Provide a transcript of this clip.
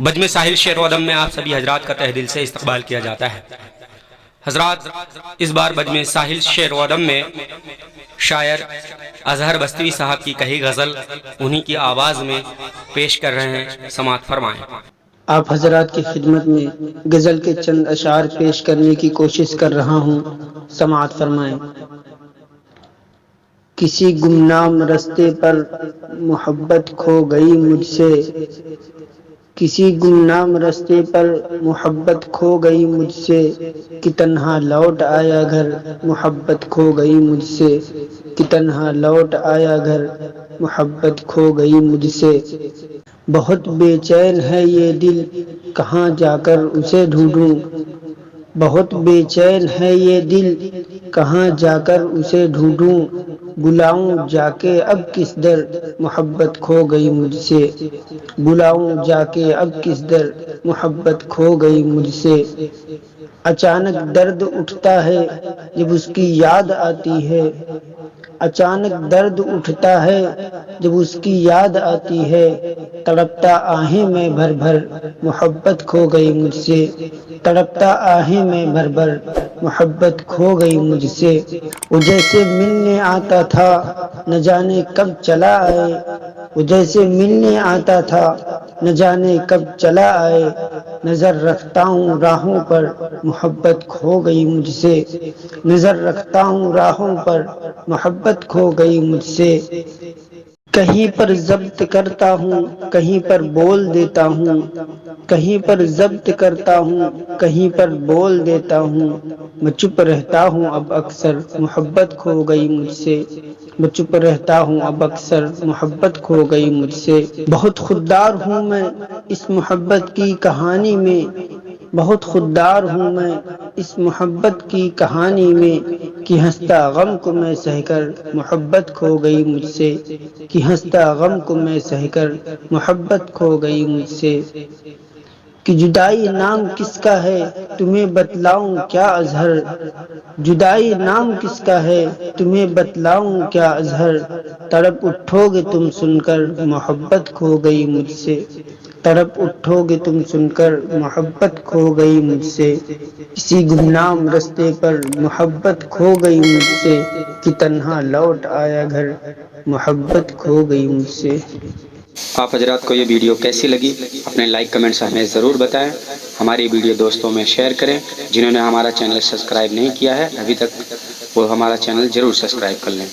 بجم ساحل شعر و ادب میں آپ سبھی حضرات کا تہ دل سے استقبال کیا جاتا ہے۔ حضرات، اس بار بجم ساحل شعر و ادب میں شاعر اظہر بستوی صاحب کی کہی غزل انہی کی آواز میں پیش کر رہے ہیں، سماعت فرمائیں۔ آپ حضرات کی خدمت میں غزل کے چند اشعار پیش کرنے کی کوشش کر رہا ہوں، سماعت فرمائیں۔ کسی گمنام رستے پر محبت کھو گئی مجھ سے، کسی گمنام رستے پر محبت کھو گئی مجھ سے، کہ تنہا لوٹ آیا گھر محبت کھو گئی مجھ سے، کہ تنہا لوٹ آیا گھر محبت کھو گئی مجھ سے۔ بہت بے چین ہے یہ دل کہاں جا کر اسے ڈھونڈوں، بہت بے چین ہے یہ دل کہاں جا کر اسے ڈھونڈوں، بلاؤں جا کے اب کس در محبت کھو گئی مجھ سے، بلاؤں جا کے اب کس در محبت کھو گئی مجھ سے۔ اچانک درد اٹھتا ہے جب اس کی یاد آتی ہے، اچانک درد اٹھتا ہے جب اس کی یاد آتی ہے، تڑپتا آہیں میں بھر بھر محبت کھو گئی مجھ سے، تڑپتا آہیں میں بھر بھر محبت کھو گئی مجھ سے۔ وہ جیسے ملنے آتا تھا نہ جانے کب چلا آئے، وہ جیسے ملنے آتا تھا نہ جانے کب چلا آئے، نظر رکھتا ہوں راہوں پر محبت کھو گئی مجھ سے، نظر رکھتا ہوں راہوں پر محبت کھو گئی مجھ سے۔ کہیں پر ضبط کرتا ہوں کہیں پر بول دیتا ہوں، کہیں پر ضبط کرتا ہوں کہیں پر بول دیتا ہوں، میں چپ رہتا ہوں اب اکثر محبت کھو گئی مجھ سے، میں چپ رہتا ہوں اب اکثر محبت کھو گئی مجھ سے۔ بہت خوددار ہوں میں اس محبت کی کہانی میں، بہت خوددار ہوں میں اس محبت کی کہانی میں، کہ ہنستا غم کو میں سہ کر محبت کھو گئی مجھ سے، کہ ہنستا غم کو میں سہ کر محبت کھو گئی مجھ سے۔ کہ جدائی نام کس کا ہے تمہیں بتلاؤں کیا اظہر، جدائی نام کس کا ہے تمہیں بتلاؤں کیا اظہر، تڑپ اٹھو گے تم سن کر محبت کھو گئی مجھ سے، تڑپ اٹھو گے تم سن کر محبت کھو گئی مجھ سے۔ کسی گمنام رستے پر محبت کھو گئی مجھ سے، کہ تنہا لوٹ آیا گھر محبت کھو گئی مجھ سے۔ آپ حضرات کو یہ ویڈیو کیسی لگی اپنے لائک کمنٹ سے ہمیں ضرور بتائیں، ہماری ویڈیو دوستوں میں شیئر کریں، جنہوں نے ہمارا چینل سبسکرائب نہیں کیا ہے ابھی تک وہ ہمارا چینل ضرور سبسکرائب کر لیں۔